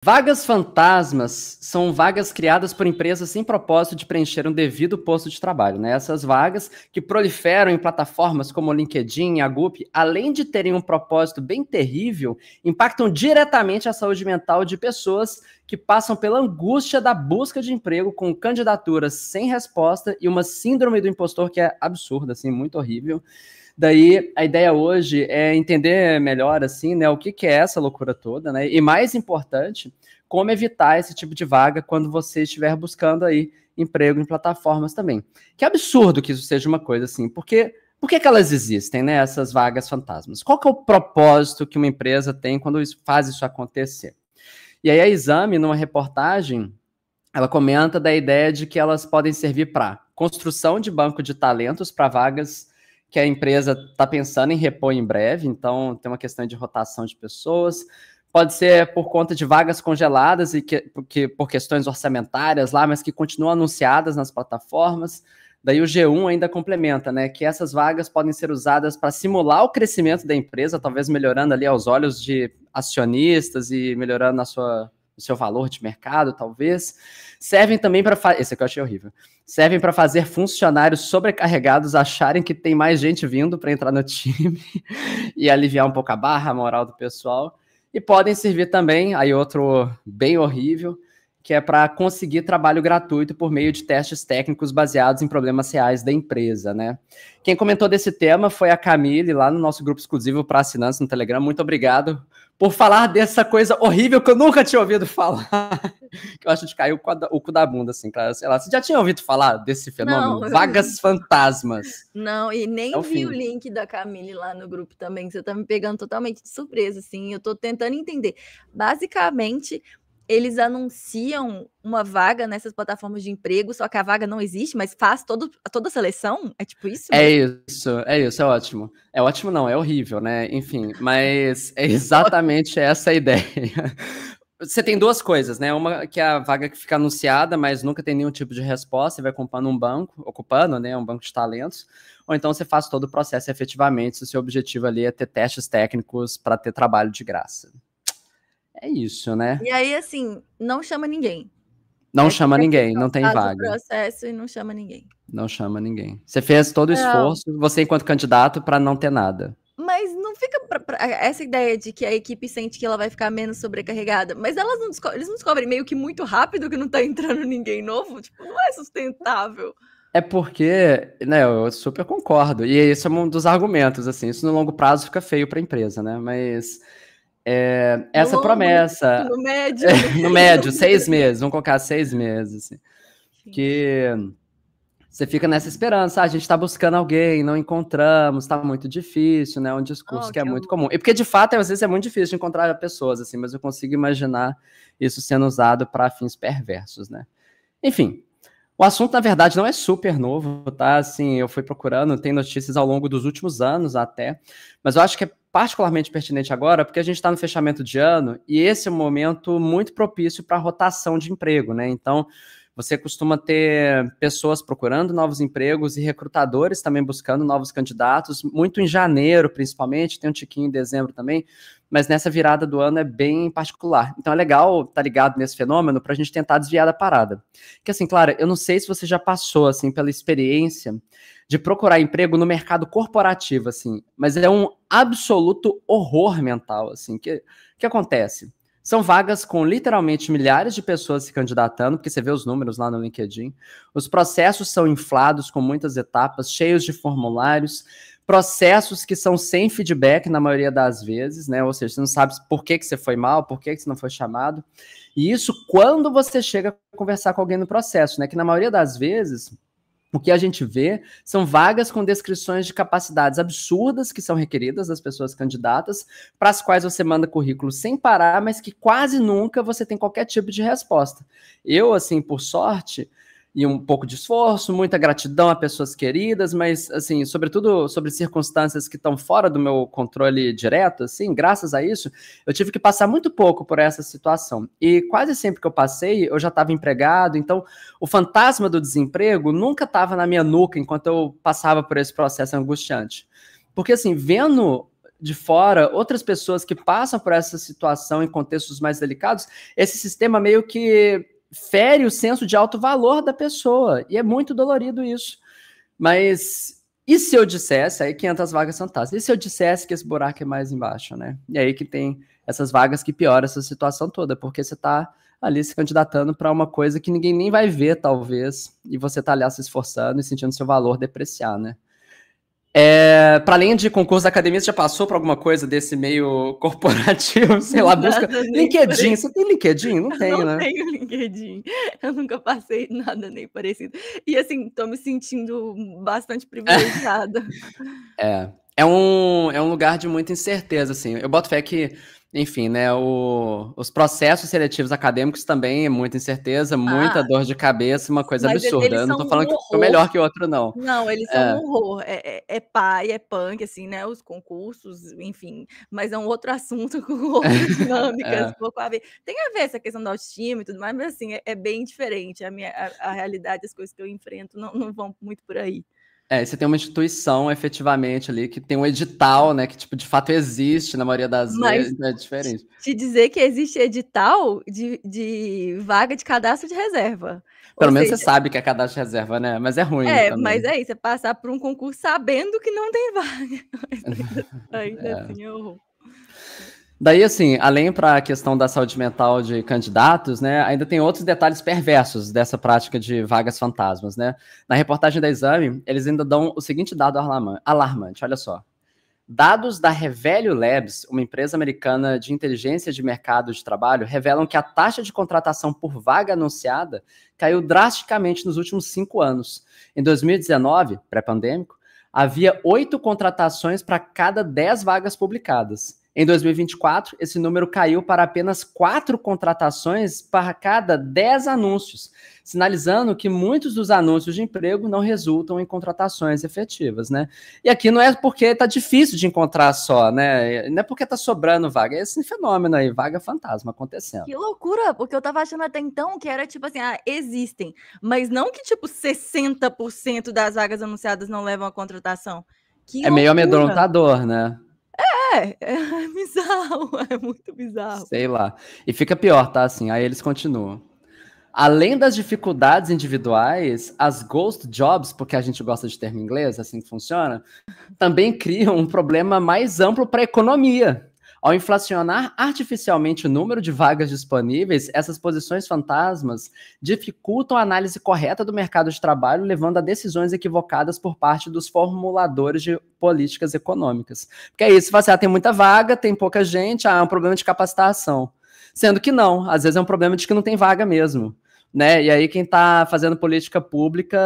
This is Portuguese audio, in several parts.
Vagas fantasmas são vagas criadas por empresas sem propósito de preencher um devido posto de trabalho, né? Essas vagas que proliferam em plataformas como o LinkedIn e a Gupy, além de terem um propósito bem terrível, impactam diretamente a saúde mental de pessoas que passam pela angústia da busca de emprego com candidaturas sem resposta e uma síndrome do impostor que é absurda, assim, muito horrível. Daí, a ideia hoje é entender melhor, assim, né, o que é essa loucura toda, né, e mais importante, como evitar esse tipo de vaga quando você estiver buscando aí emprego em plataformas também. Que absurdo que isso seja uma coisa assim, porque por que elas existem, né, essas vagas fantasmas? Qual que é o propósito que uma empresa tem quando faz isso acontecer? E aí a Exame, numa reportagem, ela comenta da ideia de que elas podem servir para construção de banco de talentos para vagas que a empresa está pensando em repor em breve, então tem uma questão de rotação de pessoas, pode ser por conta de vagas congeladas e por questões orçamentárias lá, mas que continuam anunciadas nas plataformas. Daí o G1 ainda complementa, né, que essas vagas podem ser usadas para simular o crescimento da empresa, talvez melhorando ali aos olhos de acionistas e melhorando o seu valor de mercado, talvez. Servem também para... Esse aqui eu achei horrível. Servem para fazer funcionários sobrecarregados acharem que tem mais gente vindo para entrar no time e aliviar um pouco a barra, a moral do pessoal. E podem servir também, aí outro bem horrível, que é para conseguir trabalho gratuito por meio de testes técnicos baseados em problemas reais da empresa, né? Quem comentou desse tema foi a Camille, lá no nosso grupo exclusivo para assinantes no Telegram. Muito obrigado por falar dessa coisa horrível que eu nunca tinha ouvido falar. Que eu acho de cair o cu da bunda, assim, cara. Sei lá, você já tinha ouvido falar desse fenômeno? Não, vagas fantasmas. Não, e nem vi o link da Camille lá no grupo também, você tá me pegando totalmente de surpresa, assim, eu tô tentando entender. Basicamente, eles anunciam uma vaga nessas plataformas de emprego, só que a vaga não existe, mas faz toda a seleção? É tipo isso mesmo? É isso, é ótimo. É ótimo não, é horrível, né? Enfim, mas é exatamente essa a ideia. Você tem duas coisas, né? Uma que é a vaga que fica anunciada, mas nunca tem nenhum tipo de resposta, e vai ocupando, né, um banco de talentos, ou então você faz todo o processo efetivamente, se o seu objetivo ali é ter testes técnicos para ter trabalho de graça. É isso, né? E aí, assim, não chama ninguém. Não chama ninguém, não tem vaga. Faz o processo e não chama ninguém. Não chama ninguém. Você fez todo o esforço, você enquanto candidato, para não ter nada. Mas não fica essa ideia de que a equipe sente que ela vai ficar menos sobrecarregada, mas eles não descobrem meio que muito rápido que não tá entrando ninguém novo? Tipo, não é sustentável. É porque, né, eu super concordo, e esse é um dos argumentos, assim, isso no longo prazo fica feio para a empresa, né, mas essa longo, promessa... No médio. No médio, 6 meses, vamos colocar 6 meses, assim, que você fica nessa esperança, a gente tá buscando alguém, não encontramos, tá muito difícil, né, um discurso que é muito comum, e porque de fato, às vezes é muito difícil de encontrar pessoas, assim, mas eu consigo imaginar isso sendo usado para fins perversos, né, enfim... O assunto, na verdade, não é super novo, tá? Assim, eu fui procurando, tem notícias ao longo dos últimos anos até, mas eu acho que é particularmente pertinente agora, porque a gente está no fechamento de ano e esse é um momento muito propício para rotação de emprego, né? Então, você costuma ter pessoas procurando novos empregos e recrutadores também buscando novos candidatos, muito em janeiro, principalmente, tem um tiquinho em dezembro também, mas nessa virada do ano é bem particular. Então é legal estar ligado nesse fenômeno para a gente tentar desviar da parada. Porque assim, Clara, eu não sei se você já passou, assim, pela experiência de procurar emprego no mercado corporativo, assim, mas é um absoluto horror mental, assim, que acontece? São vagas com literalmente milhares de pessoas se candidatando, porque você vê os números lá no LinkedIn. Os processos são inflados com muitas etapas, cheios de formulários, processos que são sem feedback na maioria das vezes, né? Ou seja, você não sabe por que você foi mal, por que você não foi chamado. E isso quando você chega a conversar com alguém no processo, né? Que na maioria das vezes... O que a gente vê são vagas com descrições de capacidades absurdas que são requeridas das pessoas candidatas, para as quais você manda currículo sem parar, mas que quase nunca você tem qualquer tipo de resposta. Eu, assim, por sorte, e um pouco de esforço, muita gratidão a pessoas queridas, mas, assim, sobretudo sobre circunstâncias que estão fora do meu controle direto, assim, graças a isso, eu tive que passar muito pouco por essa situação. E quase sempre que eu passei, eu já estava empregado, então o fantasma do desemprego nunca estava na minha nuca enquanto eu passava por esse processo angustiante. Porque, assim, vendo de fora, outras pessoas que passam por essa situação em contextos mais delicados, esse sistema meio que fere o senso de alto valor da pessoa, e é muito dolorido isso. Mas e se eu dissesse, aí 500 vagas fantásticas, e se eu dissesse que esse buraco é mais embaixo, né? E aí que tem essas vagas que pioram essa situação toda, porque você está ali se candidatando para uma coisa que ninguém nem vai ver, talvez, e você está ali se esforçando e sentindo seu valor depreciar, né? Para além de concurso da academia, você já passou por alguma coisa desse meio corporativo? Sei lá, busca. LinkedIn, você tem LinkedIn? Não tem, né? Não tenho LinkedIn. Eu nunca passei nada nem parecido. E assim, tô me sentindo bastante privilegiada. É um lugar de muita incerteza, assim. Eu boto fé que, enfim, né, os processos seletivos acadêmicos também é muita incerteza, muita dor de cabeça, uma coisa absurda. Eu não tô falando que foi melhor que o outro, não. Não, eles são um horror. É pai, é punk, assim, né, os concursos, enfim, mas é um outro assunto com outras dinâmicas, pouco a ver. Tem a ver essa questão da autoestima e tudo mais, mas assim, é bem diferente. A realidade, as coisas que eu enfrento não vão muito por aí. Você tem uma instituição, efetivamente, ali, que tem um edital, né, que, tipo, de fato existe na maioria das vezes, é diferente. Te dizer que existe edital de vaga de cadastro de reserva. Pelo menos você sabe que é cadastro de reserva, né, mas é ruim também. Mas é isso, você passar por um concurso sabendo que não tem vaga. Ainda assim, é horror. Daí, assim, além para a questão da saúde mental de candidatos, né, ainda tem outros detalhes perversos dessa prática de vagas fantasmas, né? Na reportagem da Exame, eles ainda dão o seguinte dado alarmante, olha só. Dados da Revelio Labs, uma empresa americana de inteligência de mercado de trabalho, revelam que a taxa de contratação por vaga anunciada caiu drasticamente nos últimos 5 anos. Em 2019, pré-pandêmico, havia 8 contratações para cada 10 vagas publicadas. Em 2024, esse número caiu para apenas 4 contratações para cada 10 anúncios, sinalizando que muitos dos anúncios de emprego não resultam em contratações efetivas, né? E aqui não é porque está difícil de encontrar só, né? Não é porque está sobrando vaga, é esse fenômeno aí, vaga fantasma acontecendo. Que loucura, porque eu tava achando até então que era tipo assim, existem, mas não que tipo 60% das vagas anunciadas não levam à contratação. Que loucura. Meio amedrontador, né? É bizarro, é muito bizarro. Sei lá. E fica pior, tá? Assim, aí eles continuam. Além das dificuldades individuais, as ghost jobs, porque a gente gosta de termo em inglês, assim que funciona, também criam um problema mais amplo para a economia. Ao inflacionar artificialmente o número de vagas disponíveis, essas posições fantasmas dificultam a análise correta do mercado de trabalho, levando a decisões equivocadas por parte dos formuladores de políticas econômicas. Porque é isso, você tem muita vaga, tem pouca gente, é um problema de capacitação. Sendo que não, às vezes é um problema de que não tem vaga mesmo, né? E aí quem está fazendo política pública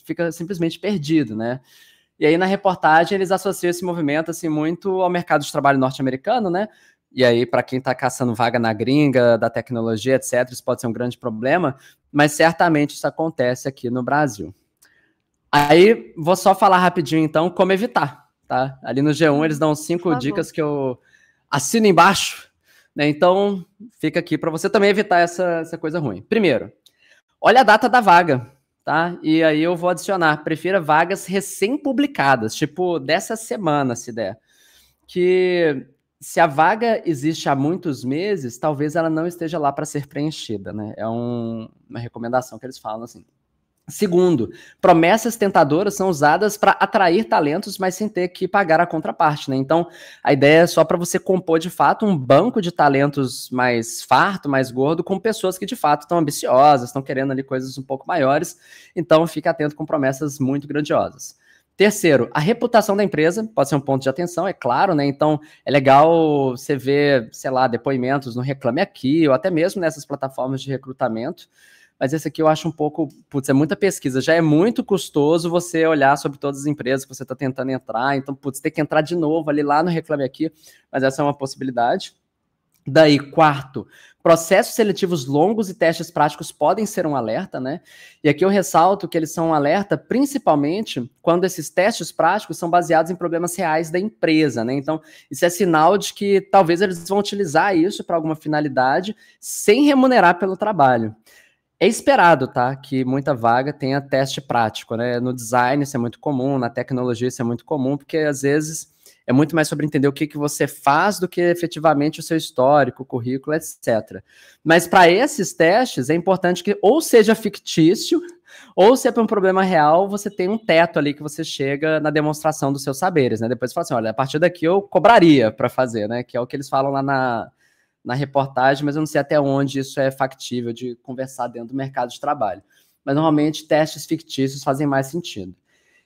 fica simplesmente perdido, né? E aí, na reportagem, eles associam esse movimento, assim, muito ao mercado de trabalho norte-americano, né? E aí, para quem está caçando vaga na gringa, da tecnologia, etc., isso pode ser um grande problema, mas certamente isso acontece aqui no Brasil. Aí, vou só falar rapidinho, então, como evitar, tá? Ali no G1, eles dão 5 dicas que eu assino embaixo, né? Então, fica aqui para você também evitar essa coisa ruim. Primeiro, olha a data da vaga. Tá? E aí eu vou adicionar, prefira vagas recém-publicadas, tipo dessa semana, se der. Que se a vaga existe há muitos meses, talvez ela não esteja lá para ser preenchida, né? É uma recomendação que eles falam assim. Segundo, promessas tentadoras são usadas para atrair talentos, mas sem ter que pagar a contraparte, né? Então, a ideia é só para você compor, de fato, um banco de talentos mais farto, mais gordo, com pessoas que, de fato, estão ambiciosas, estão querendo ali coisas um pouco maiores. Então, fique atento com promessas muito grandiosas. Terceiro, a reputação da empresa pode ser um ponto de atenção, é claro, né? Então, é legal você ver, sei lá, depoimentos no Reclame Aqui, ou até mesmo nessas plataformas de recrutamento. Mas esse aqui eu acho um pouco, é muita pesquisa. Já é muito custoso você olhar sobre todas as empresas que você está tentando entrar. Então, ter que entrar de novo ali lá no Reclame Aqui. Mas essa é uma possibilidade. Daí, quarto, processos seletivos longos e testes práticos podem ser um alerta, né? E aqui eu ressalto que eles são um alerta principalmente quando esses testes práticos são baseados em problemas reais da empresa, né? Então, isso é sinal de que talvez eles vão utilizar isso para alguma finalidade sem remunerar pelo trabalho. É esperado, tá, que muita vaga tenha teste prático, né? No design isso é muito comum, na tecnologia isso é muito comum, porque às vezes É muito mais sobre entender o que você faz do que efetivamente o seu histórico, o currículo, etc. Mas para esses testes, é importante que ou seja fictício, ou se é para um problema real, você tem um teto ali que você chega na demonstração dos seus saberes, né? Depois você fala assim, olha, a partir daqui eu cobraria para fazer, né? Que é o que eles falam lá na reportagem, mas eu não sei até onde isso é factível de conversar dentro do mercado de trabalho. Mas normalmente testes fictícios fazem mais sentido.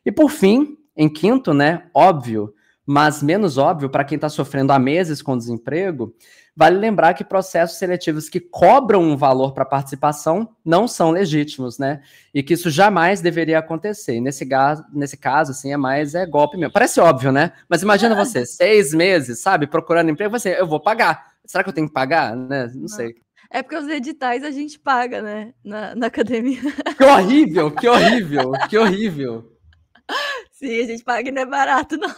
E por fim, em quinto, né, óbvio, mas menos óbvio para quem está sofrendo há meses com desemprego, vale lembrar que processos seletivos que cobram um valor para participação não são legítimos, né? E que isso jamais deveria acontecer. E nesse caso, assim, é golpe mesmo. Parece óbvio, né? Mas imagina você, 6 meses, sabe, procurando emprego, você, eu vou pagar. Será que eu tenho que pagar? Né? Não sei. É porque os editais a gente paga, né? Na academia. Que horrível, que horrível, que horrível. Sim, a gente paga e não é barato, não.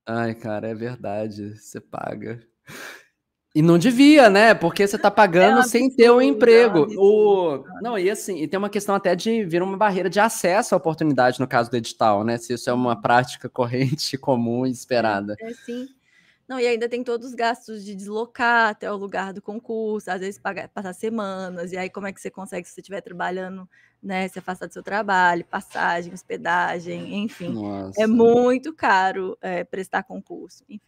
Ai, cara, é verdade. Você paga. E não devia, né? Porque você tá pagando sem ter um emprego. Não, e assim, e tem uma questão até de vir uma barreira de acesso à oportunidade no caso do edital, né? Se isso é uma prática corrente, comum e esperada. Sim. Não, e ainda tem todos os gastos de deslocar até o lugar do concurso, às vezes passar semanas, e aí como é que você consegue se você estiver trabalhando, né, se afastar do seu trabalho, passagem, hospedagem, enfim. Nossa. É muito caro prestar concurso, enfim.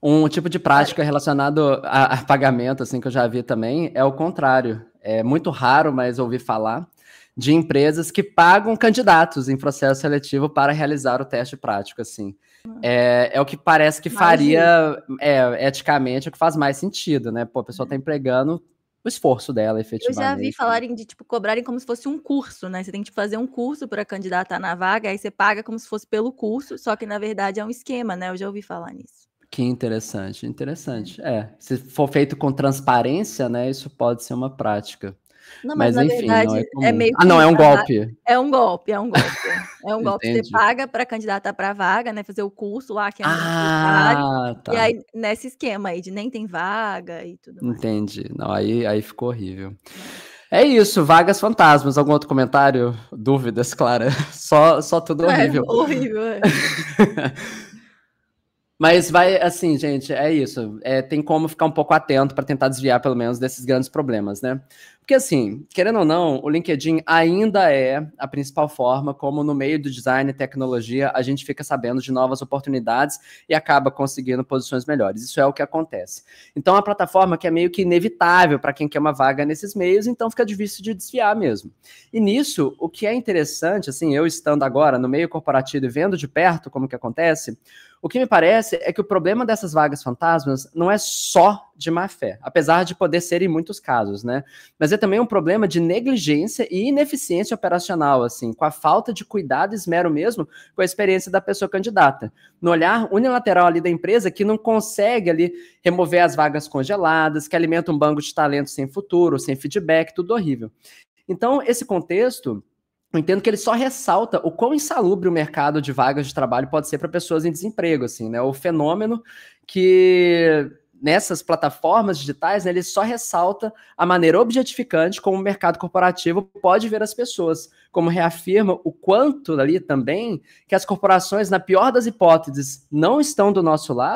Um tipo de prática relacionado a pagamento, assim, que eu já vi também, é o contrário. É muito raro, mas ouvi falar de empresas que pagam candidatos em processo seletivo para realizar o teste prático, assim. É o que parece que faria, eticamente, o que faz mais sentido, né? Pô, a pessoa tá empregando o esforço dela, efetivamente. Eu já vi falarem de, tipo, cobrarem como se fosse um curso, né? Você tem que fazer um curso para candidatar na vaga, aí você paga como se fosse pelo curso, só que, na verdade, é um esquema, né? Eu já ouvi falar nisso. Que interessante, interessante. Se for feito com transparência, né, isso pode ser uma prática. Não, mas na enfim, verdade não é comum. meio Ah, não, é um golpe. É um golpe, é um golpe. É um golpe. Entendi. Você paga para candidatar para a vaga, né, fazer o curso lá que é necessário. E aí, nesse esquema aí de nem tem vaga e tudo mais. Entendi. Não, aí ficou horrível. É isso, vagas fantasmas. Algum outro comentário? Dúvidas, Clara? Só tudo horrível. Horrível, Mas vai, assim, gente, é isso. Tem como ficar um pouco atento para tentar desviar, pelo menos, desses grandes problemas, né? Porque, assim, querendo ou não, o LinkedIn ainda é a principal forma como, no meio do design e tecnologia, a gente fica sabendo de novas oportunidades e acaba conseguindo posições melhores. Isso é o que acontece. Então, é uma plataforma que é meio que inevitável para quem quer uma vaga nesses meios, então fica difícil de desviar mesmo. E nisso, o que é interessante, assim, eu estando agora no meio corporativo e vendo de perto como que acontece, o que me parece é que o problema dessas vagas fantasmas não é só de má fé, apesar de poder ser em muitos casos, né? Mas é também um problema de negligência e ineficiência operacional, assim, com a falta de cuidado e esmero mesmo com a experiência da pessoa candidata. No olhar unilateral ali da empresa que não consegue ali remover as vagas congeladas, que alimenta um banco de talentos sem futuro, sem feedback, tudo horrível. Então, esse contexto, eu entendo que ele só ressalta o quão insalubre o mercado de vagas de trabalho pode ser para pessoas em desemprego, assim, né? O fenômeno que nessas plataformas digitais, né, ele só ressalta a maneira objetificante como o mercado corporativo pode ver as pessoas, como reafirma o quanto ali também que as corporações, na pior das hipóteses, não estão do nosso lado,